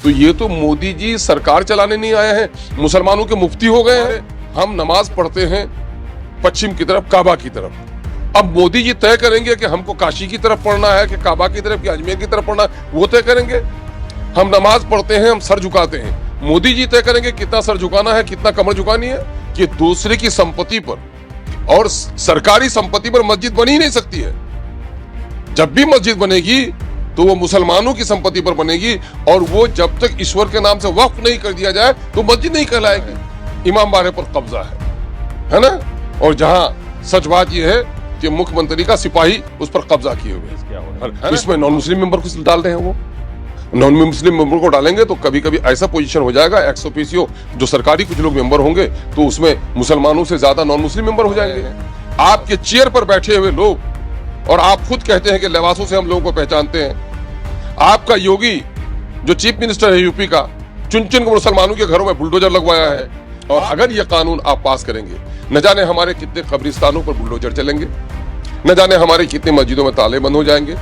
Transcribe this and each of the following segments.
तो ये तो मोदी जी सरकार चलाने नहीं आए हैं, मुसलमानों के मुफ्ती हो गए हैं। हम नमाज पढ़ते हैं पश्चिम की तरफ, काबा की तरफ। अब मोदी जी तय करेंगे कि हमको काशी की तरफ पढ़ना है कि काबा की तरफ कि अजमेर की तरफ पढ़ना है, वो तय करेंगे। हम नमाज पढ़ते हैं, हम सर झुकाते हैं, मोदी जी तय करेंगे कितना सर झुकाना है, कितना कमर झुकानी है। कि दूसरे की संपत्ति पर और सरकारी संपत्ति पर मस्जिद बन ही नहीं सकती है। जब भी मस्जिद बनेगी तो वो मुसलमानों की संपत्ति पर बनेगी, और वो जब तक ईश्वर के नाम से वक्फ नहीं कर दिया जाए तो मस्जिद नहीं कहलाएगी। इमाम बाड़े पर कब्जा है ना। और जहां सच बात यह है कि मुख्यमंत्री का सिपाही उस पर कब्जा किए हुए हैं। इसमें नॉन मुस्लिम मेंबर को डाल रहे हैं। वो नॉन मुस्लिम मेंबर को डालेंगे तो कभी कभी ऐसा पोजीशन हो जाएगा एक्स ऑफिशियो, जो सरकारी कुछ लोग मेंबर होंगे तो उसमें मुसलमानों से ज्यादा नॉन मुस्लिम मेंबर हो जाएंगे। आपके चेयर पर बैठे हुए लोग, और आप खुद कहते हैं कि लिबासों से हम लोगों को पहचानते हैं। आपका योगी जो चीफ मिनिस्टर है यूपी का, चुन चुन को मुसलमानों के घरों में बुलडोजर लगवाया है। और अगर ये कानून आप पास करेंगे, न जाने हमारे कितने कब्रिस्तानों पर बुलडोजर चलेंगे, न जाने हमारे कितने मस्जिदों में ताले बंद हो जाएंगे,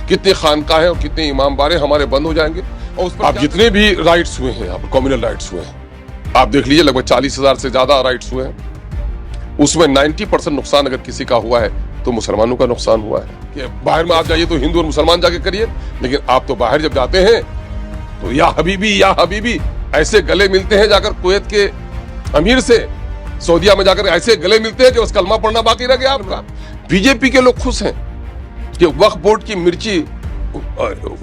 कितने खानकाहें और कितने इमाम बारे हमारे बंद हो जाएंगे। और उस पर आप जितने भी राइट्स हुए हैं, आप कम्युनल राइट्स हुए हैं, आप देख लीजिए लगभग 40,000 से ज्यादा राइट्स हुए हैं। उसमें 90% नुकसान अगर किसी का हुआ है तो मुसलमानों का नुकसान हुआ है। कि बाहर में आप जाइए तो हिंदू और मुसलमान जाके करिए, लेकिन आप तो बाहर जब जाते हैं तो या हबीबी ऐसे गले मिलते हैं जाकर कुवैत के अमीर से, सऊदीया में जाकर ऐसे गले मिलते हैं कि बस कलमा पढ़ना बाकी रह गया आपका। बीजेपी के लोग खुश हैं कि वक्फ बोर्ड की मिर्ची,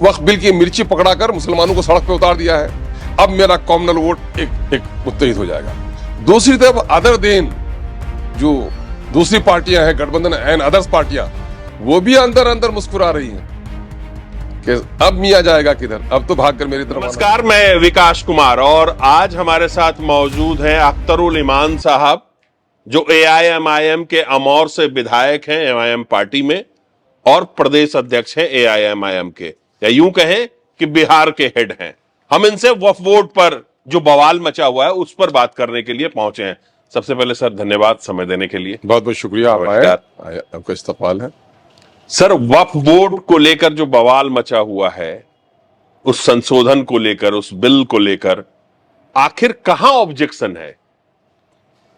वक्फ बिल की मिर्ची पकड़ाकर मुसलमानों को सड़क पे उतार दिया है। अब मेरा कॉमनल वोट एक मुत्तहिद हो जाएगा। दूसरी तरफ अदर देन जो दूसरी पार्टियां हैं, गठबंधन एंड अदर्स पार्टियां, वो भी अंदर अंदर मुस्कुरा रही हैं कि अब मियां जाएगा किधर, अब तो भागकर मेरी तरफ। नमस्कार, मैं विकास कुमार और आज हमारे साथ मौजूद हैं अख्तरुल ईमान साहब, जो AIMIM के अमौर से विधायक हैं MIM पार्टी में और प्रदेश अध्यक्ष हैं AIMIM के, या यूं कहें कि बिहार के हेड हैं। हम इनसे वक्फ बोर्ड पर जो बवाल मचा हुआ है उस पर बात करने के लिए पहुंचे हैं। सबसे पहले सर धन्यवाद समय देने के लिए। बहुत बहुत शुक्रिया, आप आए, आपका इस्तकबाल है। सर, वक्फ बोर्ड को लेकर जो बवाल मचा हुआ है, उस संशोधन को लेकर, उस बिल को लेकर आखिर कहां ऑब्जेक्शन है?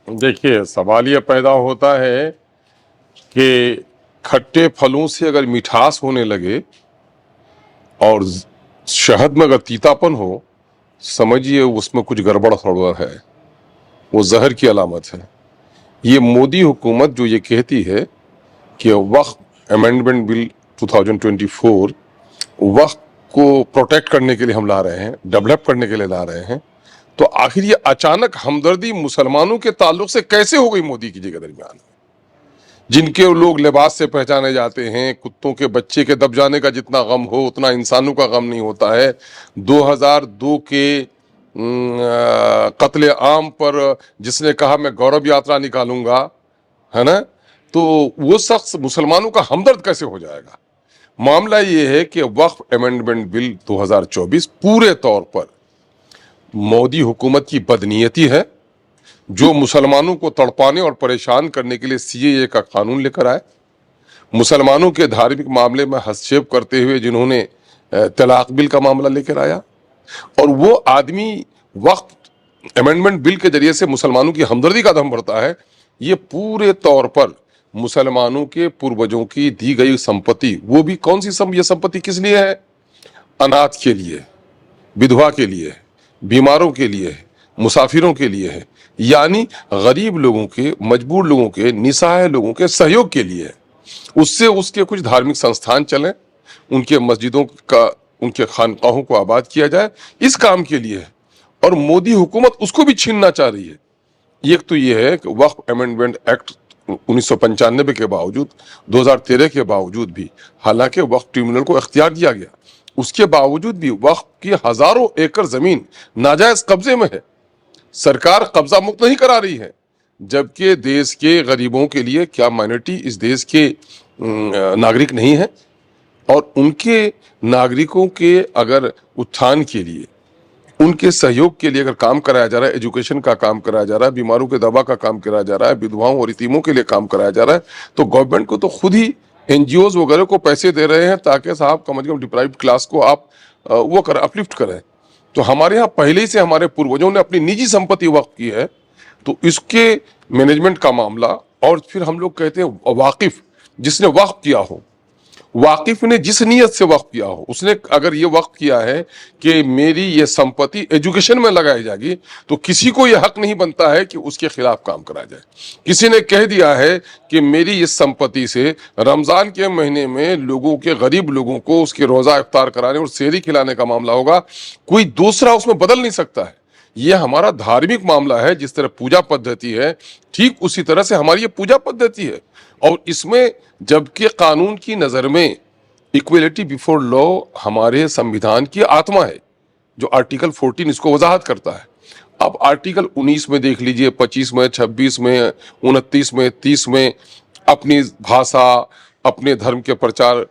देखिए, सवाल यह पैदा होता है कि खट्टे फलों से अगर मिठास होने लगे और शहद में अगर तीतापन हो, समझिए उसमें कुछ गड़बड़ थोड़ा है, वो जहर की अलामत है। ये मोदी हुकूमत जो ये कहती है कि वक्फ अमेंडमेंट बिल 2024 वक्फ को प्रोटेक्ट करने के लिए हम ला रहे हैं, डेवलप करने के लिए ला रहे हैं, तो आखिर ये अचानक हमदर्दी मुसलमानों के ताल्लुक से कैसे हो गई मोदी की जी के दरमियान? जिनके लोग लिबास से पहचाने जाते हैं, कुत्तों के बच्चे के दब जाने का जितना गम हो उतना इंसानों का गम नहीं होता है। 2002 के कत्ले आम पर जिसने कहा मैं गौरव यात्रा निकालूंगा, है ना, तो वो शख्स मुसलमानों का हमदर्द कैसे हो जाएगा? मामला ये है कि वक्फ अमेंडमेंट बिल 2024 पूरे तौर पर मोदी हुकूमत की बदनीयती है, जो मुसलमानों को तड़पाने और परेशान करने के लिए CAA का कानून लेकर आए, मुसलमानों के धार्मिक मामले में हस्तक्षेप करते हुए जिन्होंने तलाक बिल का मामला लेकर आया, और वो आदमी वक्फ अमेंडमेंट बिल के जरिए से मुसलमानों की हमदर्दी का दम भरता है। ये पूरे तौर पर मुसलमानों के पूर्वजों की दी गई संपत्ति, वो भी कौन सी ये संपत्ति किस लिए है? अनाथ के लिए, विधवा के लिए, बीमारों के लिए, मुसाफिरों के लिए है, यानी गरीब लोगों के, मजबूर लोगों के, निसहाय लोगों के सहयोग के लिए है। उससे उसके कुछ धार्मिक संस्थान चलें, उनके मस्जिदों का, उनके खानकाहों को आबाद किया जाए, इस काम के लिए है। और मोदी हुकूमत उसको भी छीनना चाह रही है। एक तो ये है कि वक्फ अमेंडमेंट एक्ट 1995 के बावजूद, 2013 के बावजूद भी, हालांकि वक्फ ट्रिब्यूनल को इख्तियार दिया गया, उसके बावजूद भी वक्फ की हजारों एकड़ जमीन नाजायज कब्जे में है। सरकार कब्जा मुक्त नहीं करा रही है, जबकि देश के गरीबों के लिए, क्या माइनॉरिटी इस देश के नागरिक नहीं है? और उनके नागरिकों के अगर उत्थान के लिए, उनके सहयोग के लिए अगर काम कराया जा रहा है, एजुकेशन का काम कराया जा रहा है, बीमारों के दवा का काम कराया जा रहा है, विधवाओं और यतीमों के लिए काम कराया जा रहा है, तो गवर्नमेंट को तो खुद ही NGOs वगैरह को पैसे दे रहे हैं ताकि साहब कम से कम डिप्राइव्ड क्लास को आप वो करें, अपलिफ्ट करें। तो हमारे यहाँ पहले ही से हमारे पूर्वजों ने अपनी निजी संपत्ति वक्फ की है, तो इसके मैनेजमेंट का मामला, और फिर हम लोग कहते हैं वाकिफ, जिसने वक्फ किया हो, वाकिफ ने जिस नीयत से वक्फ किया हो, उसने अगर ये वक्फ किया है कि मेरी ये संपत्ति एजुकेशन में लगाई जाएगी, तो किसी को ये हक नहीं बनता है कि उसके खिलाफ काम करा जाए। किसी ने कह दिया है कि मेरी इस संपत्ति से रमजान के महीने में लोगों के, गरीब लोगों को उसके रोजा इफ्तार कराने और सेहरी खिलाने का मामला होगा, कोई दूसरा उसमें बदल नहीं सकता है। ये हमारा धार्मिक मामला है। जिस तरह पूजा पद्धति है, ठीक उसी तरह से हमारी ये पूजा पद्धति है। और इसमें जबकि कानून की नजर में इक्वलिटी बिफोर लॉ हमारे संविधान की आत्मा है, जो आर्टिकल 14 इसको वजाहत करता है। अब आर्टिकल 19 में देख लीजिए, 25 में, 26 में, 29 में, 30 में अपनी भाषा, अपने धर्म के प्रचार,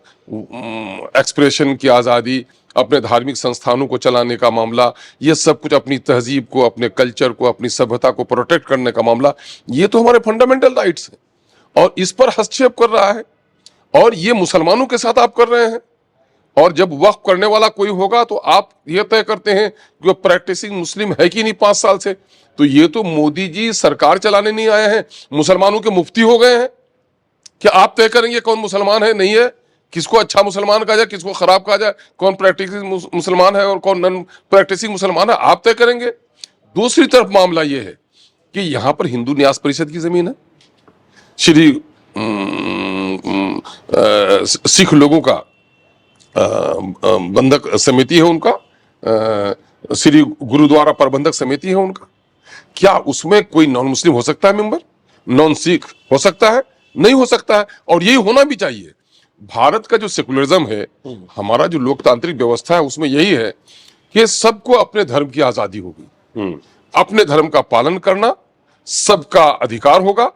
एक्सप्रेशन की आज़ादी, अपने धार्मिक संस्थानों को चलाने का मामला, ये सब कुछ, अपनी तहजीब को, अपने कल्चर को, अपनी सभ्यता को प्रोटेक्ट करने का मामला, ये तो हमारे फंडामेंटल राइट्स हैं। और इस पर हस्तक्षेप कर रहा है, और ये मुसलमानों के साथ आप कर रहे हैं। और जब वक्फ करने वाला कोई होगा तो आप ये तय करते हैं कि वो प्रैक्टिसिंग मुस्लिम है कि नहीं 5 साल से। तो ये तो मोदी जी सरकार चलाने नहीं आए हैं, मुसलमानों के मुफ्ती हो गए हैं। क्या आप तय करेंगे कौन मुसलमान है, नहीं है, किसको अच्छा मुसलमान कहा जाए, किसको खराब कहा जाए, कौन प्रैक्टिसिंग मुसलमान है और कौन नॉन प्रैक्टिसिंग मुसलमान है, आप तय करेंगे। दूसरी तरफ मामला यह है कि यहां पर हिंदू न्यास परिषद की जमीन है, श्री सिख लोगों का बंधक समिति है उनका, श्री गुरुद्वारा प्रबंधक समिति है उनका। क्या उसमें कोई नॉन मुस्लिम हो सकता है मेंबर? नॉन सिख हो सकता है? नहीं हो सकता है। और यही होना भी चाहिए। भारत का जो सेकुलरिज्म है, हमारा जो लोकतांत्रिक व्यवस्था है, उसमें यही है कि सबको अपने धर्म की आजादी होगी, अपने धर्म का पालन करना सबका अधिकार होगा,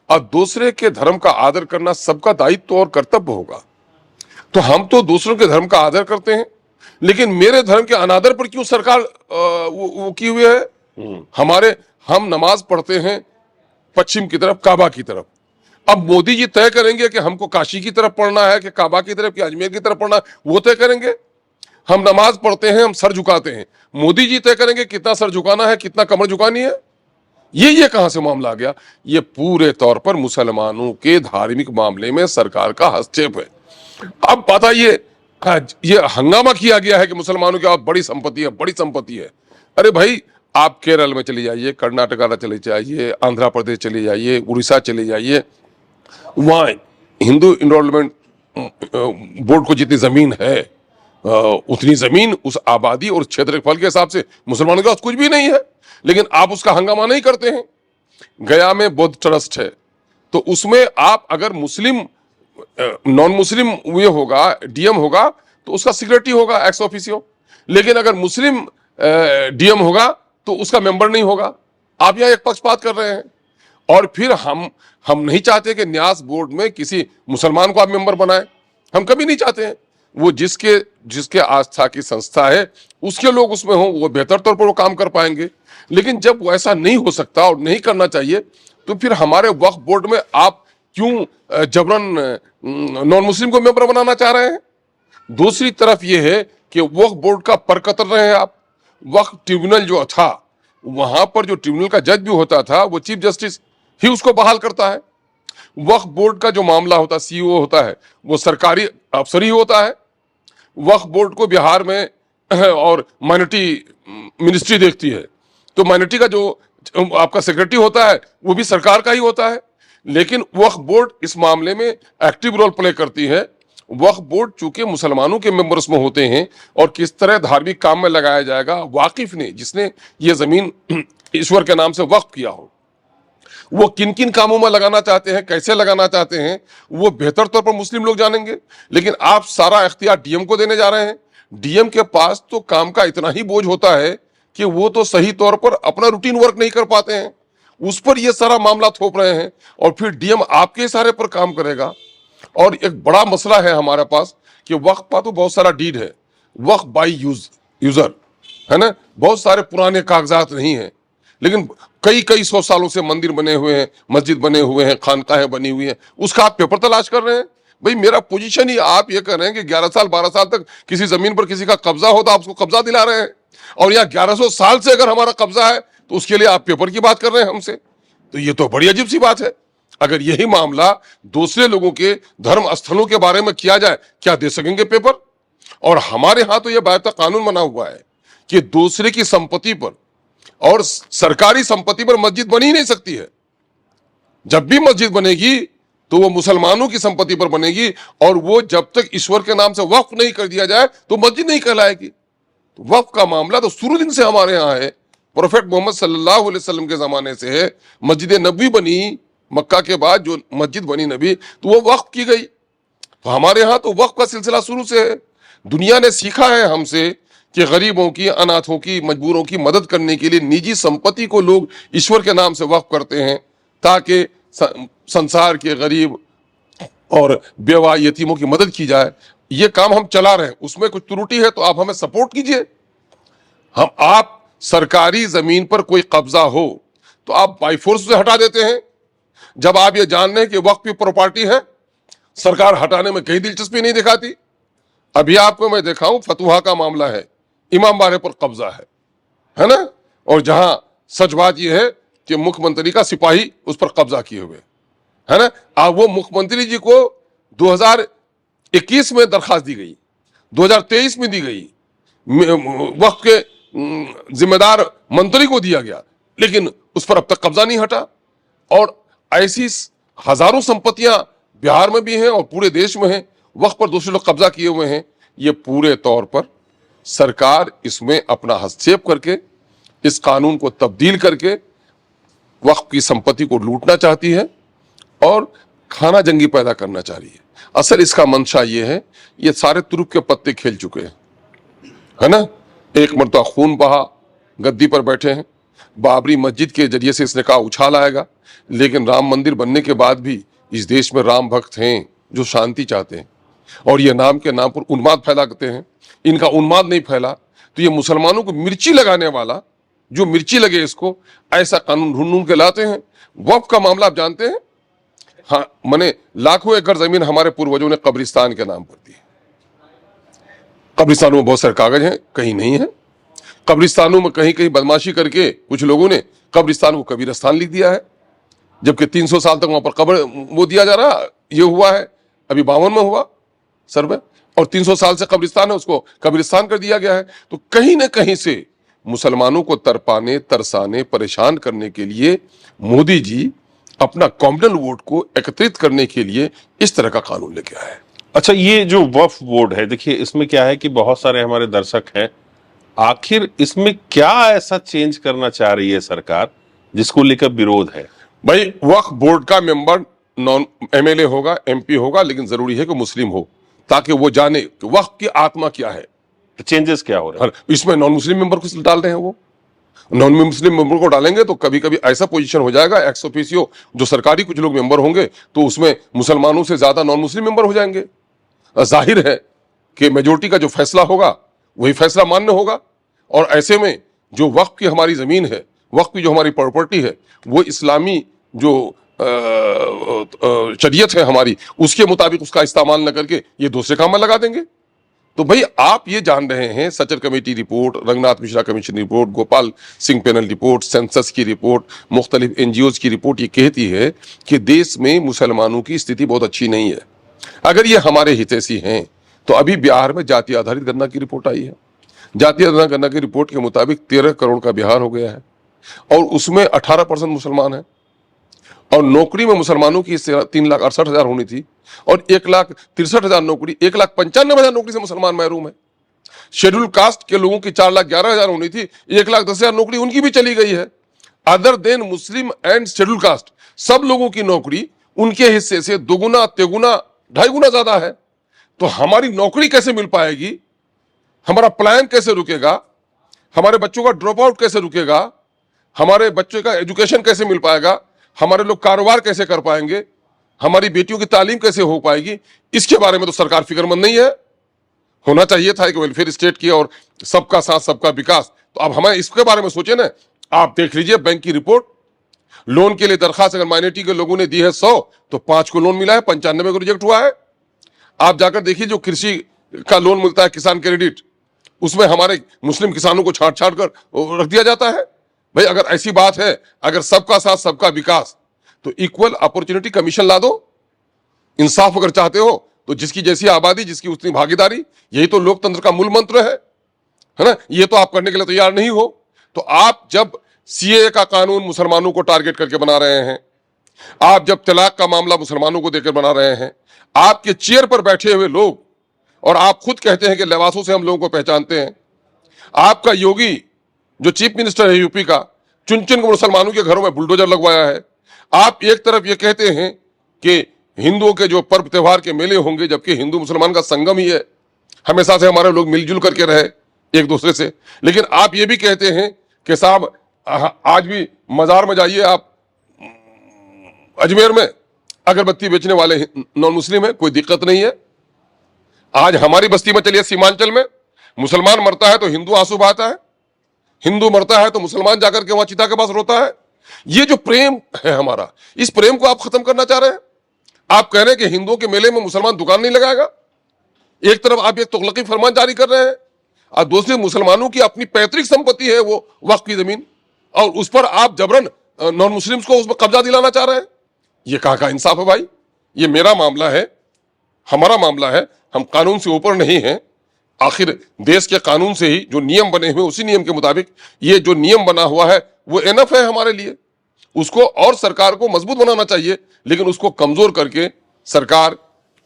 और दूसरे के धर्म का आदर करना सबका दायित्व और कर्तव्य होगा। तो हम तो दूसरों के धर्म का आदर करते हैं, लेकिन मेरे धर्म के अनादर पर क्यों सरकार वो की हुई है? हम नमाज पढ़ते हैं पश्चिम की तरफ, काबा की तरफ। अब मोदी जी तय करेंगे कि हमको काशी की तरफ पढ़ना है कि काबा की तरफ कि अजमेर की तरफ पढ़ना है, वो तय करेंगे। हम नमाज पढ़ते हैं, हम सर झुकाते हैं, मोदी जी तय करेंगे कितना सर झुकाना है, कितना कमर झुकानी है। ये कहां से मामला आ गया? ये पूरे तौर पर मुसलमानों के धार्मिक मामले में सरकार का हस्तक्षेप है। अब बताइए, ये हंगामा किया गया है कि मुसलमानों की बड़ी संपत्ति है, बड़ी संपत्ति है। अरे भाई, आप केरल में चले जाइए, कर्नाटका चले जाइए, आंध्र प्रदेश चले जाइए, उड़ीसा चले जाइए, वहां हिंदू इनरोलमेंट बोर्ड को जितनी जमीन है, उतनी जमीन उस आबादी और क्षेत्रफल के हिसाब से मुसलमानों के पास कुछ भी नहीं है, लेकिन आप उसका हंगामा नहीं करते हैं। गया में बौद्ध ट्रस्ट है, तो उसमें आप अगर मुस्लिम नॉन मुस्लिम ये होगा, डीएम होगा, तो उसका सिक्योरिटी होगा एक्स ऑफिसियो, लेकिन अगर मुस्लिम डीएम होगा तो उसका मेंबर नहीं होगा। आप यहाँ एक पक्षपात कर रहे हैं। और फिर हम नहीं चाहते कि न्यास बोर्ड में किसी मुसलमान को आप मेंबर बनाएं, हम कभी नहीं चाहते हैं। वो जिसके आस्था की संस्था है, उसके लोग उसमें हों, वो बेहतर तौर पर वो काम कर पाएंगे। लेकिन जब वो ऐसा नहीं हो सकता और नहीं करना चाहिए, तो फिर हमारे वक्फ बोर्ड में आप क्यों जबरन नॉन मुस्लिम को मेंबर बनाना चाह रहे हैं? दूसरी तरफ यह है कि वक्फ बोर्ड का पर कतर रहे हैं आप। वक्फ ट्रिब्यूनल जो था, वहां पर जो ट्रिब्यूनल का जज भी होता था, वो चीफ जस्टिस ही उसको बहाल करता है। वक्फ बोर्ड का जो मामला होता है, सीईओ होता है, वो सरकारी अफसर ही होता है। वक्फ बोर्ड को बिहार में और माइनॉरिटी मिनिस्ट्री देखती है, तो माइनॉरिटी का जो आपका सेक्रेटरी होता है, वो भी सरकार का ही होता है। लेकिन वक्फ बोर्ड इस मामले में एक्टिव रोल प्ले करती है। वक्फ बोर्ड चूंकि मुसलमानों के मेंबर्स में होते हैं, और किस तरह धार्मिक काम में लगाया जाएगा, वाकिफ ने, जिसने ये जमीन ईश्वर के नाम से वक्फ किया हो, वो किन किन कामों में लगाना चाहते हैं, कैसे लगाना चाहते हैं, वो बेहतर तौर पर मुस्लिम लोग जानेंगे। लेकिन आप सारा इख्तियार डीएम को देने जा रहे हैं। डीएम के पास तो काम का इतना ही बोझ होता है कि वो तो सही तौर पर अपना रूटीन वर्क नहीं कर पाते हैं, उस पर ये सारा मामला थोप रहे हैं, और फिर डीएम आपके इशारे पर काम करेगा। और एक बड़ा मसला है हमारे पास कि वक्फ पर तो बहुत सारा डीड है, वक्फ बाई यूजर है ना, बहुत सारे पुराने कागजात नहीं है, लेकिन कई 100 सालों से मंदिर बने हुए हैं, मस्जिद बने हुए हैं, खानकाहें बनी हुई हैं, उसका आप पेपर तलाश कर रहे हैं। भाई, मेरा पोजीशन ही आप ये कर रहे हैं कि 11 साल 12 साल तक किसी जमीन पर किसी का कब्जा हो तो आप उसको कब्जा दिला रहे हैं। और यहाँ 1100 साल से अगर हमारा कब्जा है तो उसके लिए आप पेपर की बात कर रहे हैं हमसे, तो ये तो बड़ी अजीब सी बात है। अगर यही मामला दूसरे लोगों के धर्म स्थलों के बारे में किया जाए, क्या दे सकेंगे पेपर? और हमारे यहां तो यह बाकायदा कानून बना हुआ है कि दूसरे की संपत्ति पर और सरकारी संपत्ति पर मस्जिद बन ही नहीं सकती है। जब भी मस्जिद बनेगी तो वो मुसलमानों की संपत्ति पर बनेगी, और वो जब तक ईश्वर के नाम से वक्फ नहीं कर दिया जाए तो मस्जिद नहीं कहलाएगी। तो वक्फ का मामला तो शुरू दिन से हमारे यहाँ है, प्रोफेट मोहम्मद सल्लल्लाहु अलैहि वसल्लम के जमाने से है। मस्जिद नबी बनी मक्का के बाद, जो मस्जिद बनी नबी, तो वो वक्फ की गई। तो हमारे यहाँ तो वक्फ का सिलसिला शुरू से है। दुनिया ने सीखा है हमसे कि गरीबों की, अनाथों की, मजबूरों की मदद करने के लिए निजी संपत्ति को लोग ईश्वर के नाम से वक्फ करते हैं, ताकि संसार के गरीब और बेवा यतीमों की मदद की जाए। ये काम हम चला रहे हैं, उसमें कुछ त्रुटि है तो आप हमें सपोर्ट कीजिए। आप सरकारी जमीन पर कोई कब्जा हो तो आप बाई फोर्स से हटा देते हैं, जब आप ये जान रहे हैं कि वक्फ की प्रॉपर्टी है। सरकार हटाने में कहीं दिलचस्पी नहीं दिखाती। अभी आपको मैं दिखाऊं, फतुहा का मामला है, इमाम बाड़े पर कब्जा है ना, और जहां सच बात यह है कि मुख्यमंत्री का सिपाही उस पर कब्जा किए हुए है ना। अब वो मुख्यमंत्री जी को 2021 में दरखास्त दी गई, 2023 में दी गई, वक्त के जिम्मेदार मंत्री को दिया गया, लेकिन उस पर अब तक कब्जा नहीं हटा। और ऐसी हजारों संपत्तियां बिहार में भी हैं और पूरे देश में हैं, वक्त पर दूसरे लोग कब्जा किए हुए हैं। ये पूरे तौर पर सरकार इसमें अपना हस्तक्षेप करके, इस कानून को तब्दील करके वक्फ की संपत्ति को लूटना चाहती है और खाना जंगी पैदा करना चाह रही है। असल इसका मंशा ये है, ये सारे तुरुप के पत्ते खेल चुके हैं, है ना। एक मरतबा खून बहा, गद्दी पर बैठे हैं। बाबरी मस्जिद के जरिए से इसने कहा उछाल आएगा, लेकिन राम मंदिर बनने के बाद भी इस देश में राम भक्त हैं जो शांति चाहते हैं, और ये नाम के नाम पर उन्माद फैलाते हैं। इनका उन्माद नहीं फैला तो ये मुसलमानों को मिर्ची लगाने वाला, जो मिर्ची लगे इसको, ऐसा कानून ढूंढ ढूंढ के लाते हैं। वक्फ का मामला आप जानते हैं, हाँ, मैंने लाखों एकड़ जमीन हमारे पूर्वजों ने कब्रिस्तान के नाम पर दी। कब्रिस्तानों में बहुत सारे कागज हैं, कहीं नहीं है। कब्रिस्तानों में कहीं कहीं बदमाशी करके कुछ लोगों ने कब्रिस्तान को कब्रिस्तान लिख दिया है, जबकि 300 साल तक वहां पर कब्र वो दिया जा रहा। ये हुआ है अभी 52 में हुआ सर्वे, और 300 साल से कब्रिस्तान है, उसको कब्रिस्तान कर दिया गया है। तो कहीं ना कहीं से मुसलमानों को तरपाने, तरसाने, परेशान करने के लिए मोदी जी अपना कॉम्युनल वोट को एकत्रित करने के लिए इस तरह का कानून लेके आए हैं। अच्छा, ये जो वक्फ बोर्ड है, देखिए इसमें क्या है कि बहुत सारे हमारे दर्शक हैं, आखिर इसमें क्या ऐसा चेंज करना चाह रही है सरकार जिसको लेकर विरोध है? भाई, वक्फ बोर्ड का मेंबर नॉन एमएलए होगा, एमपी होगा, लेकिन जरूरी है कि मुस्लिम हो, ताकि वो जाने कि वक्फ की आत्मा क्या है। तो चेंजेस क्या हो रहे हैं? इसमें नॉन मुस्लिम मेंबर को डाल रहे हैं, वो नॉन मुस्लिम मेंबर को डालेंगे तो कभी कभी ऐसा पोजीशन हो जाएगा एक्स ऑफिशियो, जो सरकारी कुछ लोग मेंबर होंगे तो उसमें मुसलमानों से ज्यादा नॉन मुस्लिम मेंबर हो जाएंगे। जाहिर है कि मेजोरिटी का जो फैसला होगा वही फैसला मान्य होगा। और ऐसे में जो वक्फ की हमारी जमीन है, वक्फ की जो हमारी प्रॉपर्टी है, वो इस्लामी जो शरीयत है हमारी, उसके मुताबिक उसका इस्तेमाल न करके ये दूसरे काम में लगा देंगे। तो भाई, आप ये जान रहे हैं, Sachar committee report, Ranganath Mishra commission report, Gopal Singh panel report, census की रिपोर्ट, मुख्तलिफ एनजीओज की रिपोर्ट ये कहती है कि देश में मुसलमानों की स्थिति बहुत अच्छी नहीं है। अगर ये हमारे हितैषी हैं तो अभी बिहार में जाति आधारित गणना की रिपोर्ट आई है। जाति आधारित गणना की रिपोर्ट के मुताबिक 13 करोड़ का बिहार हो गया है, और उसमें 18% मुसलमान है, और नौकरी में मुसलमानों की 3,68,000 होनी थी, और 1,63,000 नौकरी, 1,95,000 नौकरी से मुसलमान महरूम है। शेड्यूल कास्ट के लोगों की 4,11,000 होनी थी, 1,10,000 नौकरी उनकी भी चली गई है। Other than Muslim and schedule caste, सब लोगों की नौकरी उनके हिस्से से दोगुना, तेगुना, 2.5 गुना ज्यादा है। तो हमारी नौकरी कैसे मिल पाएगी? हमारा प्लान कैसे रुकेगा? हमारे बच्चों का ड्रॉप आउट कैसे रुकेगा? हमारे बच्चों का एजुकेशन कैसे मिल पाएगा? हमारे लोग कारोबार कैसे कर पाएंगे? हमारी बेटियों की तालीम कैसे हो पाएगी? इसके बारे में तो सरकार फिक्रमंद नहीं है। होना चाहिए था कि वेलफेयर स्टेट की और सबका साथ सबका विकास। तो अब हमें इसके बारे में सोचे ना। आप देख लीजिए बैंक की रिपोर्ट, लोन के लिए दरखास्त अगर माइनॉरिटी के लोगों ने दी है 100, तो 5 को लोन मिला है, 95 को रिजेक्ट हुआ है। आप जाकर देखिए जो कृषि का लोन मिलता है, किसान क्रेडिट, उसमें हमारे मुस्लिम किसानों को छांट छांट कर रख दिया जाता है। भाई अगर ऐसी बात है, अगर सबका साथ सबका विकास, तो इक्वल अपॉर्चुनिटी कमीशन ला दो। इंसाफ अगर चाहते हो तो जिसकी जैसी आबादी, जिसकी उतनी भागीदारी, यही तो लोकतंत्र का मूल मंत्र है ना। ये तो आप करने के लिए तैयार नहीं हो। तो आप जब सीएए का कानून मुसलमानों को टारगेट करके बना रहे हैं, आप जब तलाक का मामला मुसलमानों को देकर बना रहे हैं, आपके चेयर पर बैठे हुए लोग, और आप खुद कहते हैं कि लिबासों से हम लोगों को पहचानते हैं, आपका योगी जो चीफ मिनिस्टर है यूपी का, चुन चुन के मुसलमानों के घरों में बुलडोजर लगवाया है। आप एक तरफ ये कहते हैं कि हिंदुओं के जो पर्व त्योहार के मेले होंगे, जबकि हिंदू मुसलमान का संगम ही है, हमेशा से हमारे लोग मिलजुल करके रहे एक दूसरे से। लेकिन आप ये भी कहते हैं कि साहब आज भी मजार में जाइए आप, अजमेर में अगरबत्ती बेचने वाले नॉन मुस्लिम है, कोई दिक्कत नहीं है। आज हमारी बस्ती में चलिए, सीमांचल में मुसलमान मरता है तो हिंदू आंसू बहाता है, हिंदू मरता है तो मुसलमान जाकर के वहां चिता के पास रोता है। ये जो प्रेम है हमारा, इस प्रेम को आप खत्म करना चाह रहे हैं। आप कह रहे हैं कि हिंदुओं के मेले में मुसलमान दुकान नहीं लगाएगा। एक तरफ आप एक तुगलकी फरमान जारी कर रहे हैं, और दूसरे मुसलमानों की अपनी पैतृक संपत्ति है वो वक्फ की जमीन, और उस पर आप जबरन नॉन मुस्लिम्स को उसमें कब्जा दिलाना चाह रहे हैं। ये कहाँ का इंसाफ है भाई। ये मेरा मामला है, हमारा मामला है, हम कानून से ऊपर नहीं हैं। आखिर देश के कानून से ही जो नियम बने हुए, उसी नियम के मुताबिक ये जो नियम बना हुआ है वो एनफ है हमारे लिए। उसको और सरकार को मजबूत बनाना चाहिए, लेकिन उसको कमजोर करके सरकार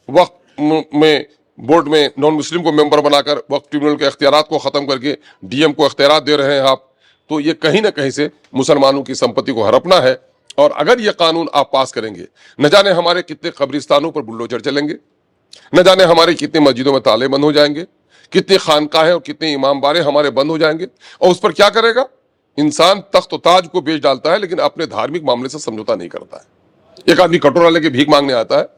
वक्फ में बोर्ड में नॉन मुस्लिम को मेंबर बनाकर वक्फ ट्रिब्यूनल के अख्तियारात को खत्म करके डीएम को अख्तियारात दे रहे हैं आप। तो ये कहीं ना कहीं से मुसलमानों की संपत्ति को हड़पना है। और अगर ये कानून आप पास करेंगे, न जाने हमारे कितने कब्रिस्तानों पर बुलडोजर चलेंगे, न जाने हमारी कितनी मस्जिदों में ताले बंद हो जाएंगे, कितनी खानकाहें और कितने इमाम बारे हमारे बंद हो जाएंगे। और उस पर क्या करेगा इंसान? तख्त ताज को बेच डालता है, लेकिन अपने धार्मिक मामले से समझौता नहीं करता है। एक आदमी कटोरा लेके भीख मांगने आता है,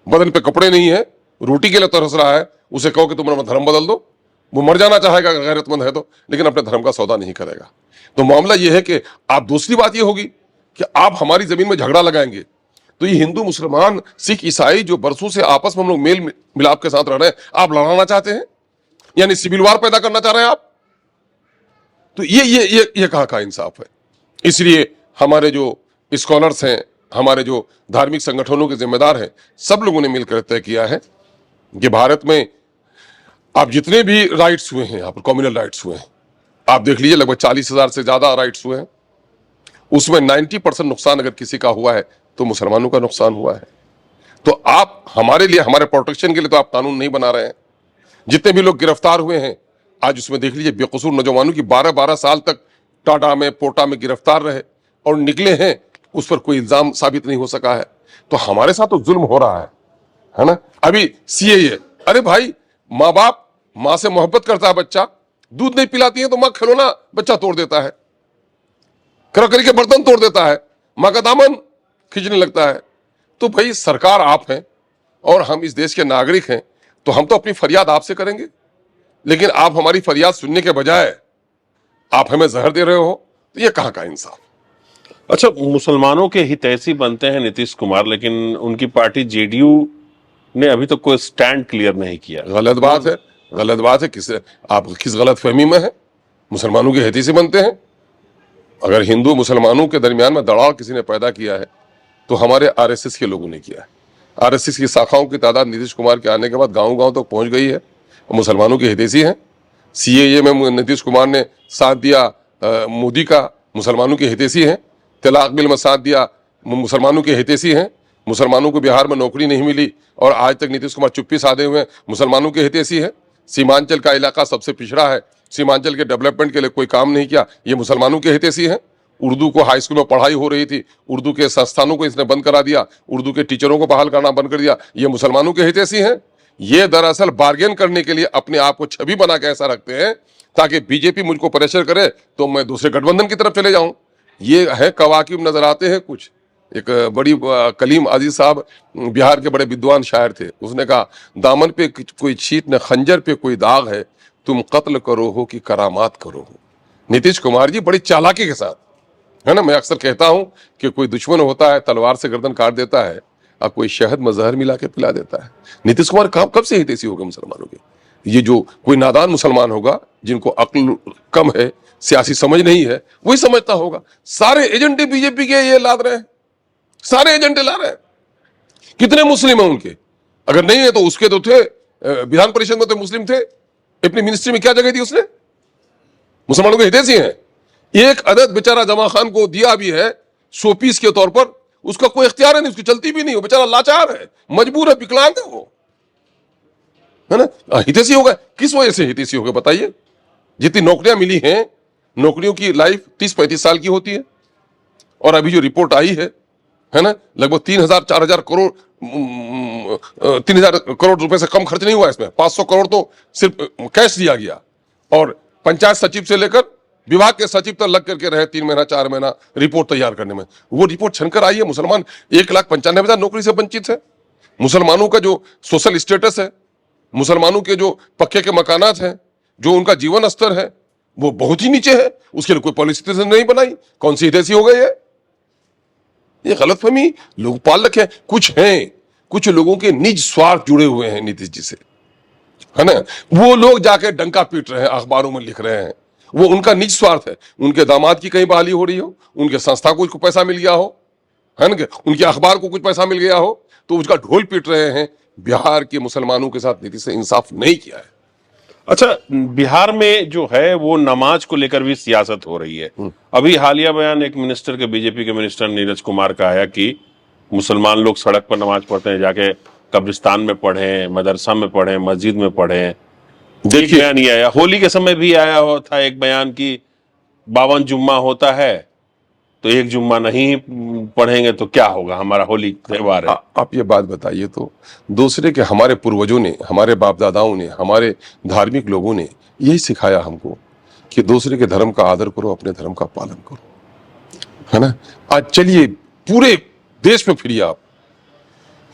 बदन पे कपड़े नहीं है, रोटी के लिए तरस रहा है, उसे कहो कि तुम अपना धर्म बदल दो, वो मर जाना चाहेगा गैरतमंद है तो, लेकिन अपने धर्म का सौदा नहीं करेगा। तो मामला यह है कि आप, दूसरी बात यह होगी कि आप हमारी जमीन में झगड़ा लगाएंगे, तो ये हिंदू मुसलमान सिख ईसाई जो बरसों से आपस में हम लोग मेल मिलाप के साथ रह रहे हैं, आप लड़ाना चाहते हैं, यानी सिविल वार पैदा करना चाह रहे हैं आप। तो ये कहाँ का इंसाफ है। इसलिए हमारे जो स्कॉलर्स हैं, हमारे जो धार्मिक संगठनों के जिम्मेदार हैं, सब लोगों ने मिलकर तय किया है कि भारत में आप जितने भी राइट्स हुए हैं, यहाँ पर कम्युनल राइट्स हुए हैं, आप देख लीजिए लगभग 40,000 से ज्यादा राइट्स हुए हैं, उसमें 90% नुकसान अगर किसी का हुआ है तो मुसलमानों का नुकसान हुआ है। तो आप हमारे लिए, हमारे प्रोटेक्शन के लिए तो आप कानून नहीं बना रहे हैं। जितने भी लोग गिरफ्तार हुए हैं आज, उसमें देख लीजिए बेकसूर नौजवानों की 12-12 साल तक टाटा में, पोटा में गिरफ्तार रहे और निकले हैं, उस पर कोई इल्जाम साबित नहीं हो सका है। तो हमारे साथ तो जुल्म हो रहा है ना। अभी सीएए, अरे भाई माँ बाप, माँ से मोहब्बत करता है बच्चा, दूध नहीं पिलाती है तो माँ खिलौना बच्चा तोड़ देता है, क्रॉकरी के बर्तन तोड़ देता है, माँ का दामन खींचने लगता है। तो भाई सरकार आप हैं और हम इस देश के नागरिक हैं, तो हम तो अपनी फरियाद आपसे करेंगे, लेकिन आप हमारी फरियाद सुनने के बजाय आप हमें जहर दे रहे हो, तो ये कहाँ का इंसाफ। अच्छा, मुसलमानों के हितैषी बनते हैं नीतीश कुमार, लेकिन उनकी पार्टी जेडीयू ने अभी तक कोई स्टैंड क्लियर नहीं किया। गलत बात है, गलत बात है। आप किस गलत फहमी में है? मुसलमानों के हितैषी बनते हैं। अगर हिंदू मुसलमानों के दरमियान में दड़ाव किसी ने पैदा किया है तो हमारे आरएसएस के लोगों ने किया है। आरएसएस की शाखाओं की तादाद नीतीश कुमार के आने के बाद गांव-गांव तक पहुंच गई है, मुसलमानों के हितैषी हैं। सीएए में नीतीश कुमार ने साथ दिया मोदी का, मुसलमानों के हितैषी हैं। तलाक बिल में साथ दिया, मुसलमानों के हितैषी हैं। मुसलमानों को बिहार में नौकरी नहीं मिली और आज तक नीतीश कुमार चुप्पी साधे हुए, मुसलमानों के हितैषी हैं। सीमांचल का इलाका सबसे पिछड़ा है, सीमांचल के डेवलपमेंट के लिए कोई काम नहीं किया, ये मुसलमानों के हितैषी हैं। उर्दू को हाई स्कूल में पढ़ाई हो रही थी, उर्दू के संस्थानों को इसने बंद करा दिया, उर्दू के टीचरों को बहाल करना बंद कर दिया, ये मुसलमानों के हितैषी हैं। ये दरअसल बार्गेन करने के लिए अपने आप को छवि बना के ऐसा रखते हैं ताकि बीजेपी मुझको प्रेशर करे तो मैं दूसरे गठबंधन की तरफ चले जाऊं। ये है कवाकिब नजर आते हैं कुछ। एक बड़ी कलीम आजिज साहब बिहार के बड़े विद्वान शायर थे, उसने कहा दामन पे कोई छीट न खंजर पे कोई दाग है, तुम कत्ल करो हो कि करामात करो हो। नीतीश कुमार जी बड़ी चालाकी के साथ, है ना, मैं अक्सर कहता हूं कि कोई दुश्मन होता है तलवार से गर्दन काट देता है और कोई शहद में जहर मिला के पिला देता है। नीतीश कुमार कब से हितैषी हो गए मुसलमानों के? ये जो कोई नादान मुसलमान होगा जिनको अक्ल कम है, सियासी समझ नहीं है, वही समझता होगा सारे एजेंडे बीजेपी के ये ला रहे हैं, सारे एजेंडे ला रहे हैं। कितने मुस्लिम हैं उनके? अगर नहीं है तो उसके तो थे, विधान परिषद में तो मुस्लिम थे, अपनी मिनिस्ट्री में क्या जगह दी उसने? मुसलमानों के हितैषी हैं। एक अदद बेचारा जमा खान को दिया भी है शोपीस के तौर पर, उसका कोई इख्तियार है नहीं, उसकी चलती भी नहीं, वो बेचारा लाचार है, मजबूर है, विकलांग है वो, है ना। हितैषी हो गए, किस वजह से हितैषी हो गए बताइए? जितनी नौकरियां मिली हैं, नौकरियों की लाइफ 30-35 साल की होती है, और अभी जो रिपोर्ट आई है ना, लगभग 3,000-4,000 करोड़ 3,000 करोड़ रुपए से कम खर्च नहीं हुआ इसमें। 500 करोड़ तो सिर्फ कैश दिया गया, और पंचायत सचिव से लेकर विभाग के सचिव तक लग करके रहे 3 महीना 4 महीना रिपोर्ट तैयार करने में। वो रिपोर्ट छनकर आई है। मुसलमान 1,95,000 नौकरी से वंचित है। मुसलमानों का जो सोशल स्टेटस है, मुसलमानों के जो पक्के के मकानात हैं, जो उनका जीवन स्तर है, वो बहुत ही नीचे है। उसके लिए कोई पॉलिसी नहीं बनाई। कौन सी हितैषी हो गई है? ये गलतफहमी लोग पाल रखे हैं। कुछ लोगों के निज स्वार्थ जुड़े हुए हैं नीतीश जी से, है ना। वो लोग जाके डंका पीट रहे हैं, अखबारों में लिख रहे हैं, वो उनका निज स्वार्थ है। उनके दामाद की कहीं बहाली हो रही हो, उनके संस्था को कुछ पैसा मिल गया हो, है ना, उनके अखबार को कुछ पैसा मिल गया हो, तो उसका ढोल पीट रहे हैं। बिहार के मुसलमानों के साथ नीतीश ने इंसाफ नहीं किया है। अच्छा, बिहार में जो है वो नमाज को लेकर भी सियासत हो रही है। अभी हालिया बयान एक मिनिस्टर के, बीजेपी के मिनिस्टर नीरज कुमार का आया कि मुसलमान लोग सड़क पर नमाज पढ़ते हैं, जाके कब्रिस्तान में पढ़े, मदरसा में पढ़े, मस्जिद में पढ़े। देखिए, बयान ये आया। होली के समय भी आया हुआ था एक बयान की 52 जुम्मा होता है, तो एक जुम्मा नहीं पढ़ेंगे तो क्या होगा, हमारा होली त्योहार है। आप ये बात बताइए तो, दूसरे के, हमारे पूर्वजों ने, हमारे बाप दादाओं ने, हमारे धार्मिक लोगों ने यही सिखाया हमको कि दूसरे के धर्म का आदर करो, अपने धर्म का पालन करो, है ना। आज चलिए पूरे देश में फिरिए आप,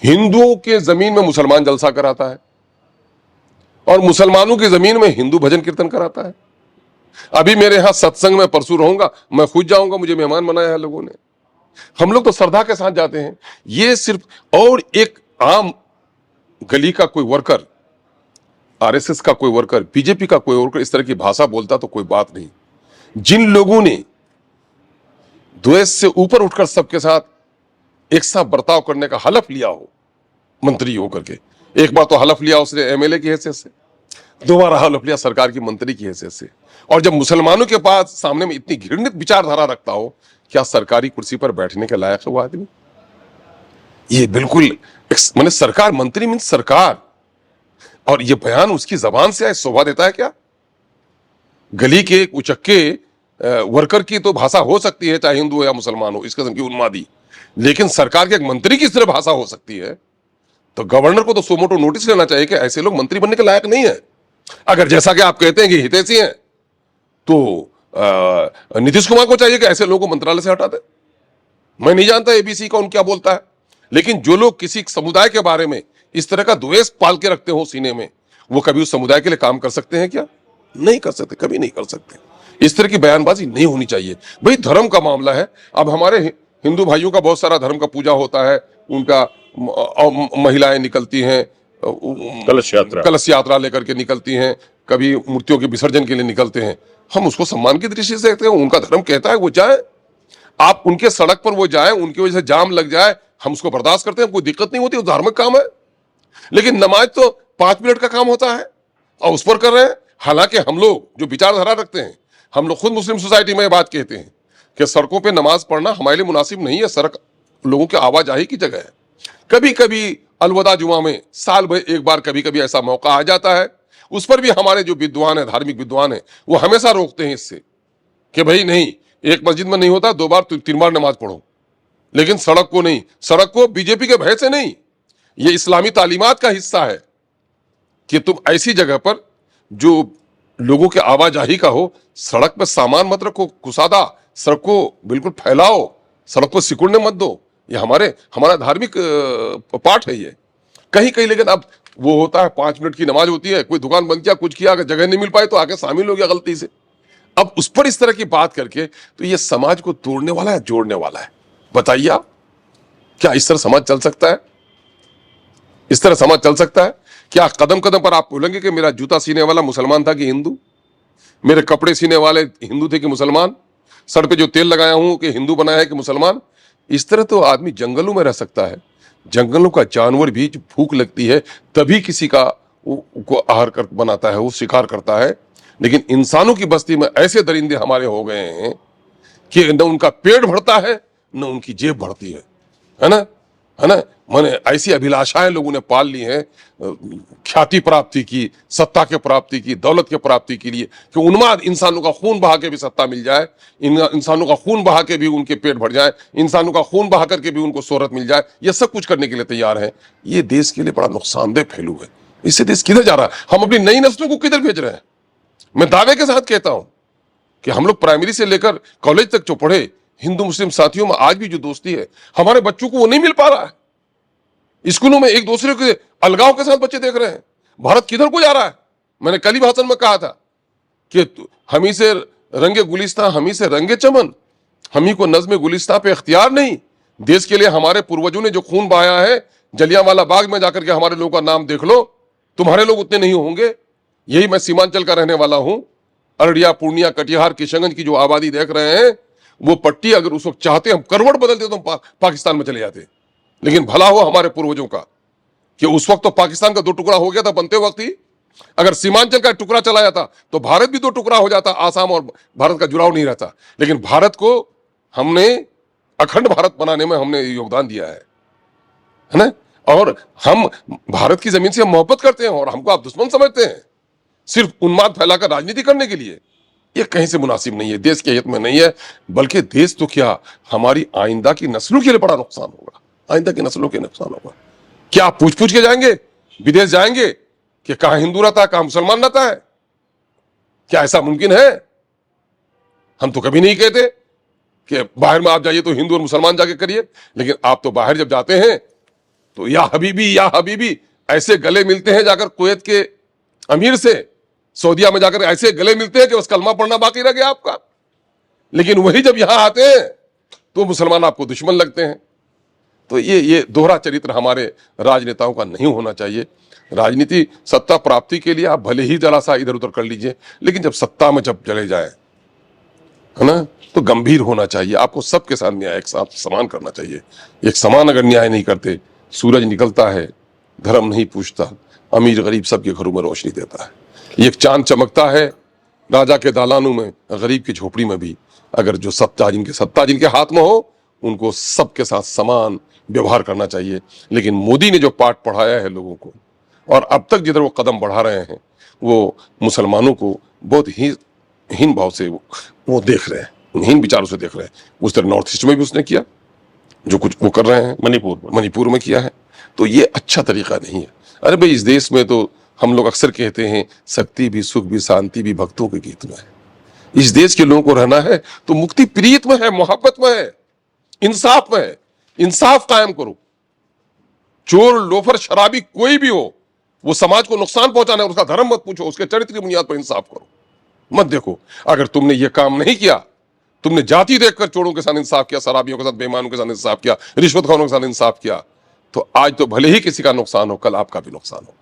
हिंदुओं के जमीन में मुसलमान जलसा कराता है, और मुसलमानों की जमीन में हिंदू भजन कीर्तन कराता है। अभी मेरे यहां सत्संग में परसों रहूंगा, मैं खुद जाऊंगा, मुझे मेहमान बनाया है लोगों ने। हम लोग तो श्रद्धा के साथ जाते हैं। ये सिर्फ, और एक आम गली का कोई वर्कर, आरएसएस का कोई वर्कर, बीजेपी का कोई वर्कर इस तरह की भाषा बोलता तो कोई बात नहीं। जिन लोगों ने द्वेष से ऊपर उठकर सबके साथ एक साथ बर्ताव करने का हलफ लिया हो, मंत्री होकर के, एक बार तो हलफ लिया उसने एमएलए की हैसियत से, दोबारा हलफ लिया सरकार की मंत्री की हैसियत से, और जब मुसलमानों के पास सामने में इतनी घृणित विचारधारा रखता हो, क्या सरकारी कुर्सी पर बैठने के लायक है वो आदमी? ये बिल्कुल मैंने, सरकार, मंत्री मीन सरकार, और ये बयान उसकी जबान से शोभा देता है क्या? गली के एक उचक्के वर्कर की तो भाषा हो सकती है, चाहे हिंदू हो या मुसलमान हो, इस किस्म की उन्मादी, लेकिन सरकार के एक मंत्री की सिर्फ भाषा हो सकती है, तो गवर्नर को तो सुमोटो नोटिस लेना चाहिए कि ऐसे लोग मंत्री बनने के लायक नहीं है। अगर जैसा कि आप कहते हैं कि हितैषी हैं, तो नीतीश कुमार को चाहिए कि ऐसे लोगों को मंत्रालय से हटा दे। मैं नहीं जानता एबीसी कौन क्या बोलता है, लेकिन जो लोग किसी समुदाय के बारे में इस तरह का द्वेष पाल के रखते हो सीने में, वो कभी उस समुदाय के लिए काम कर सकते हैं क्या? नहीं कर सकते, कभी नहीं कर सकते। इस तरह की बयानबाजी नहीं होनी चाहिए। भाई, धर्म का मामला है। अब हमारे हिंदू भाइयों का बहुत सारा धर्म का पूजा होता है, उनका महिलाएं निकलती हैं, कलश यात्रा लेकर के निकलती हैं, कभी मूर्तियों के विसर्जन के लिए निकलते हैं। हम उसको सम्मान की दृष्टि से देखते हैं। उनका धर्म कहता है वो जाए, आप उनके सड़क पर वो जाए, उनकी वजह से जाम लग जाए, हम उसको बर्दाश्त करते हैं, कोई दिक्कत नहीं होती, वो धार्मिक काम है। लेकिन नमाज तो 5 मिनट का काम होता है और उस पर कर रहे हैं। हालांकि हम लोग जो विचारधारा रखते हैं, हम लोग खुद मुस्लिम सोसाइटी में बात कहते हैं कि सड़कों पे नमाज पढ़ना हमारे लिए मुनासिब नहीं है। सड़क लोगों की आवाजाही की जगह है। कभी कभी अलविदा जुमा में साल भर एक बार कभी कभी ऐसा मौका आ जाता है, उस पर भी हमारे जो विद्वान है, धार्मिक विद्वान है, वो हमेशा रोकते हैं इससे कि भाई नहीं, एक मस्जिद में नहीं होता 2 बार 3 बार नमाज पढ़ो, लेकिन सड़क को नहीं। सड़क को बीजेपी के भय से नहीं, ये इस्लामी तालीमात का हिस्सा है कि तुम ऐसी जगह पर जो लोगों के आवाजाही का हो, सड़क पर सामान मत रखो कुसादा, सड़क को बिल्कुल फैलाओ, सड़क को सिकुड़ने मत दो। ये हमारा धार्मिक पाठ है ये। कहीं कहीं लेकिन अब वो होता है 5 मिनट की नमाज होती है, कोई दुकान बंद किया, कुछ किया, अगर जगह नहीं मिल पाई तो आके शामिल हो गया गलती से। अब उस पर इस तरह की बात करके तो ये समाज को तोड़ने वाला है, जोड़ने वाला है? बताइए आप, क्या इस तरह समाज चल सकता है? इस तरह समाज चल सकता है? क्या कदम कदम पर आप बोलेंगे कि मेरा जूता सीने वाला मुसलमान था कि हिंदू, मेरे कपड़े सीने वाले हिंदू थे कि मुसलमान, सर पे जो तेल लगाया हूं कि हिंदू बनाया है कि मुसलमान? इस तरह तो आदमी जंगलों में रह सकता है। जंगलों का जानवर भी जब भूख लगती है तभी किसी का को आहार कर बनाता है, वो शिकार करता है। लेकिन इंसानों की बस्ती में ऐसे दरिंदे हमारे हो गए हैं कि न उनका पेट भरता है न उनकी जेब भरती है ना, है ना। माने ऐसी अभिलाषाएं लोगों ने पाल ली हैं, ख्याति प्राप्ति की, सत्ता के प्राप्ति की, दौलत के प्राप्ति के लिए, कि उन्माद इंसानों का खून बहा के भी सत्ता मिल जाए, इंसानों का खून बहा के भी उनके पेट भर जाए, इंसानों का खून बहा करके भी उनको शोहरत मिल जाए, ये सब कुछ करने के लिए तैयार है। ये देश के लिए बड़ा नुकसानदेह पहलू है। इससे देश किधर जा रहा है? हम अपनी नई नस्लों को किधर भेज रहे हैं? मैं दावे के साथ कहता हूं कि हम लोग प्राइमरी से लेकर कॉलेज तक जो पढ़े, हिंदू मुस्लिम साथियों में आज भी जो दोस्ती है, हमारे बच्चों को वो नहीं मिल पा रहा है। स्कूलों में एक दूसरे के अलगाव के साथ बच्चे देख रहे हैं। भारत किधर को जा रहा है? मैंने कल ही भाषण में कहा था कि हम ही से रंगे गुलिस्तां, हम ही से रंगे चमन, हम ही को नज्म गुलिस्तां पे इख्तियार नहीं। देश के लिए हमारे पूर्वजों ने जो खून बहाया है, जलियांवाला बाग में जाकर के हमारे लोगों का नाम देख लो, तुम्हारे लोग उतने नहीं होंगे। यही मैं सीमांचल का रहने वाला हूं। अररिया, पूर्णिया, कटिहार, किशनगंज की जो आबादी देख रहे हैं, वो पट्टी अगर उस वक्त चाहते हम करवट बदलते तो हम पाकिस्तान में चले जाते। लेकिन भला हो हमारे पूर्वजों का कि उस वक्त तो पाकिस्तान का दो टुकड़ा हो गया था बनते वक्त ही। अगर सीमांचल का टुकड़ा चला जाता तो भारत भी दो टुकड़ा हो जाता, आसाम और भारत का जुड़ाव नहीं रहता। लेकिन भारत को हमने अखंड भारत बनाने में हमने योगदान दिया है ना। और हम भारत की जमीन से हम मोहब्बत करते हैं और हमको आप दुश्मन समझते हैं सिर्फ उन्माद फैलाकर राजनीति करने के लिए। ये कहीं से मुनासिब नहीं है, देश के हित में नहीं है। बल्कि देश तो क्या, हमारी आइंदा की नस्लों के लिए बड़ा नुकसान होगा। आइंदा की नस्लों के नुकसान होगा। क्या आप पूछ पूछ के जाएंगे, विदेश जाएंगे कि कहां हिंदू रहता है, कहां मुसलमान रहता है? क्या ऐसा मुमकिन है? हम तो कभी नहीं कहते कि बाहर में आप जाइए तो हिंदू और मुसलमान जाके करिए। लेकिन आप तो बाहर जब जाते हैं तो या हबीबी ऐसे गले मिलते हैं जाकर कुवैत के अमीर से, सऊदिया में जाकर ऐसे गले मिलते हैं कि बस कलमा पढ़ना बाकी रह गया आपका। लेकिन वही जब यहां आते हैं तो मुसलमान आपको दुश्मन लगते हैं। तो ये दोहरा चरित्र हमारे राजनेताओं का नहीं होना चाहिए। राजनीति सत्ता प्राप्ति के लिए आप भले ही जरा सा इधर उधर कर लीजिए, लेकिन जब सत्ता में जब चले जाए, है ना, तो गंभीर होना चाहिए। आपको सबके साथ न्याय एक साथ समान करना चाहिए। एक समान अगर न्याय नहीं करते, सूरज निकलता है, धर्म नहीं पूछता, अमीर गरीब सबके घरों में रोशनी देता है। एक चांद चमकता है राजा के दालानों में, गरीब की झोपड़ी में भी। अगर जो सत्ता जिनके हाथ में हो, उनको सबके साथ समान व्यवहार करना चाहिए। लेकिन मोदी ने जो पाठ पढ़ाया है लोगों को, और अब तक जिधर वो कदम बढ़ा रहे हैं, वो मुसलमानों को बहुत ही हीन भाव से वो देख रहे हैं, हीन विचारों से देख रहे हैं। उस तरह नॉर्थ ईस्ट में भी उसने किया जो कुछ वो कर रहे हैं, मणिपुर में किया है। तो ये अच्छा तरीका नहीं है। अरे भाई, इस देश में तो हम लोग अक्सर कहते हैं शक्ति भी, सुख भी, शांति भी भक्तों के गीत में है। इस देश के लोगों को रहना है तो मुक्ति प्रीत में है, मोहब्बत में है, इंसाफ में है। इंसाफ कायम करो। चोर, लोफर, शराबी कोई भी हो, वो समाज को नुकसान पहुंचाना है, उसका धर्म मत पूछो, उसके चरित्र की बुनियाद पर इंसाफ करो, मत देखो। अगर तुमने ये काम नहीं किया, तुमने जाति देखकर चोरों के साथ इंसाफ किया, शराबियों के साथ, बेईमानों के साथ इंसाफ किया, रिश्वतखोरों के साथ इंसाफ किया, तो आज तो भले ही किसी का नुकसान हो, कल आपका भी नुकसान हो।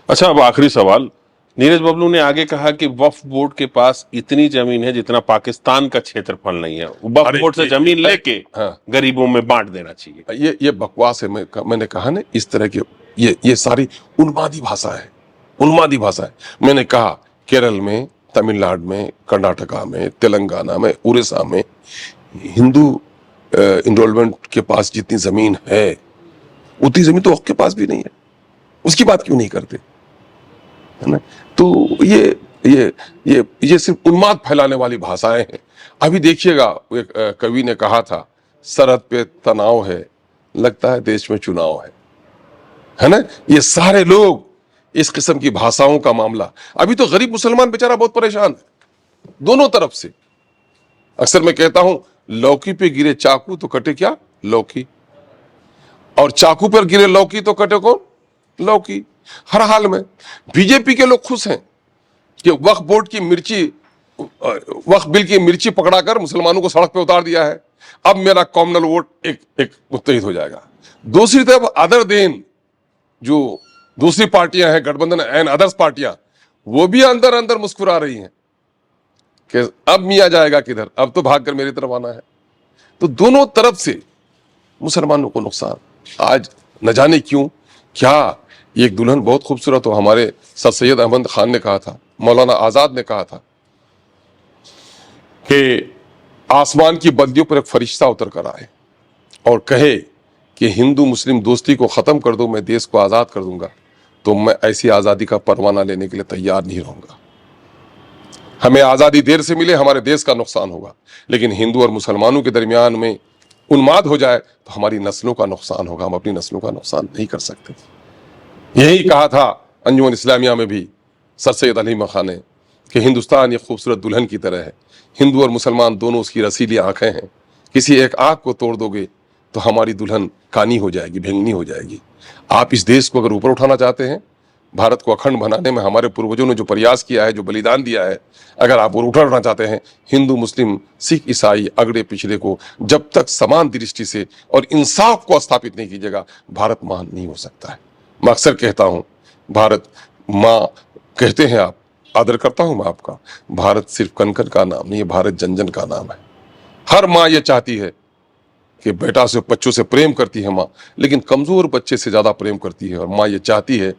अच्छा, अब आखिरी सवाल। नीरज बबलू ने आगे कहा कि वक्फ बोर्ड के पास इतनी जमीन है जितना पाकिस्तान का क्षेत्रफल नहीं है। वक्फ बोर्ड से जमीन लेके हाँ, गरीबों में बांट देना चाहिए। ये बकवास है। मैंने कहा ना, इस तरह की ये सारी उन्मादी भाषा है, उन्मादी भाषा है। मैंने कहा केरल में, तमिलनाडु में, कर्नाटका में, तेलंगाना में, उड़ीसा में हिंदू इनरोलमेंट के पास जितनी जमीन है उतनी जमीन तो वक्फ के पास भी नहीं है। उसकी बात क्यों नहीं करते, है ना? तो ये सिर्फ उन्माद फैलाने वाली भाषाएं हैं। अभी देखिएगा, एक कवि ने कहा था, सरहद पे तनाव है, लगता है देश में चुनाव है ना? ये सारे लोग इस किस्म की भाषाओं का मामला। अभी तो गरीब मुसलमान बेचारा बहुत परेशान है दोनों तरफ से। अक्सर मैं कहता हूं, लौकी पे गिरे चाकू तो कटे क्या? लौकी। और चाकू पर गिरे लौकी तो कटे कौन? लौकी। हर हाल में बीजेपी के लोग खुश हैं कि वक्फ बोर्ड की मिर्ची, वक्फ बिल की मिर्ची पकड़ाकर मुसलमानों को सड़क पे उतार दिया है। अब मेरा कॉमनल वोट एक मुत्तहिद हो जाएगा। दूसरी तरफ अदर देन जो दूसरी पार्टियां हैं गठबंधन एंड अदर्स पार्टियां, वो भी अंदर अंदर मुस्कुरा रही हैं कि अब मियां जाएगा किधर, अब तो भागकर मेरी तरफ आना है। तो दोनों तरफ से मुसलमानों को नुकसान। आज न जाने क्यों, क्या एक दुल्हन बहुत खूबसूरत हो, हमारे सर सैयद अहमद खान ने कहा था, मौलाना आजाद ने कहा था कि आसमान की बत्तियों पर एक फरिश्ता उतर कर आए और कहे कि हिंदू मुस्लिम दोस्ती को खत्म कर दो, मैं देश को आजाद कर दूंगा, तो मैं ऐसी आजादी का परवाना लेने के लिए तैयार नहीं रहूंगा। हमें आजादी देर से मिले, हमारे देश का नुकसान होगा, लेकिन हिंदू और मुसलमानों के दरमियान में उन्माद हो जाए तो हमारी नस्लों का नुकसान होगा। हम अपनी नस्लों का नुकसान नहीं कर सकते। यही कहा था अंजुमन इस्लामिया में भी सर सैयद अली खान ने कि हिंदुस्तान एक खूबसूरत दुल्हन की तरह है, हिंदू और मुसलमान दोनों उसकी रसीली आंखें हैं, किसी एक आंख को तोड़ दोगे तो हमारी दुल्हन कानी हो जाएगी, भेंगनी हो जाएगी। आप इस देश को अगर ऊपर उठाना चाहते हैं, भारत को अखंड बनाने में हमारे पूर्वजों ने जो प्रयास किया है, जो बलिदान दिया है, अगर आप ऊपर उठाना चाहते हैं, हिंदू मुस्लिम सिख ईसाई अगड़े पिछड़े को जब तक समान दृष्टि से और इंसाफ को स्थापित नहीं कीजिएगा, भारत महान नहीं हो सकता है। मैं अक्सर कहता हूं, भारत माँ कहते हैं आप, आदर करता हूं मैं आपका, भारत सिर्फ कनकन का नाम नहीं है, भारत जन जन का नाम है। हर माँ ये चाहती है कि बेटा से बच्चों से प्रेम करती है माँ, लेकिन कमजोर बच्चे से ज्यादा प्रेम करती है। और माँ ये चाहती है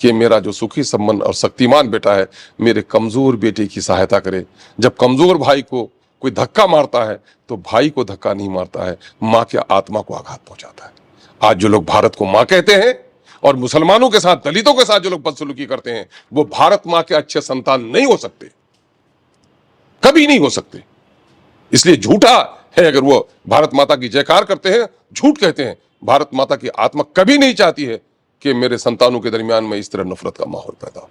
कि मेरा जो सुखी संपन्न और शक्तिमान बेटा है मेरे कमजोर बेटे की सहायता करे। जब कमजोर भाई को कोई धक्का मारता है तो भाई को धक्का नहीं मारता है, माँ के आत्मा को आघात पहुंचाता है। आज जो लोग भारत को माँ कहते हैं और मुसलमानों के साथ, दलितों के साथ जो लोग बदसलूकी करते हैं, वो भारत माँ के अच्छे संतान नहीं हो सकते, कभी नहीं हो सकते। इसलिए झूठा है अगर वो भारत माता की जयकार करते हैं, झूठ कहते हैं। भारत माता की आत्मा कभी नहीं चाहती है कि मेरे संतानों के दरमियान में इस तरह नफरत का माहौल पैदा हो।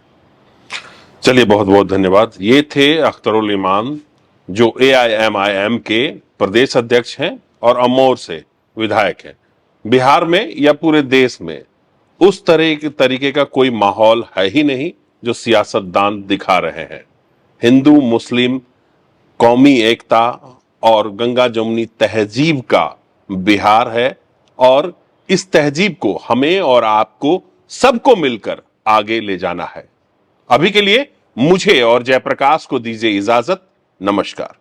चलिए, बहुत बहुत धन्यवाद। ये थे अख्तरुल इमान, जो AIMIM के प्रदेश अध्यक्ष हैं और अमोर से विधायक हैं। बिहार में या पूरे देश में उस तरीके का कोई माहौल है ही नहीं जो सियासतदान दिखा रहे हैं। हिंदू मुस्लिम कौमी एकता और गंगा जमुनी तहजीब का बिहार है, और इस तहजीब को हमें और आपको सबको मिलकर आगे ले जाना है। अभी के लिए मुझे और जयप्रकाश को दीजिए इजाजत। नमस्कार।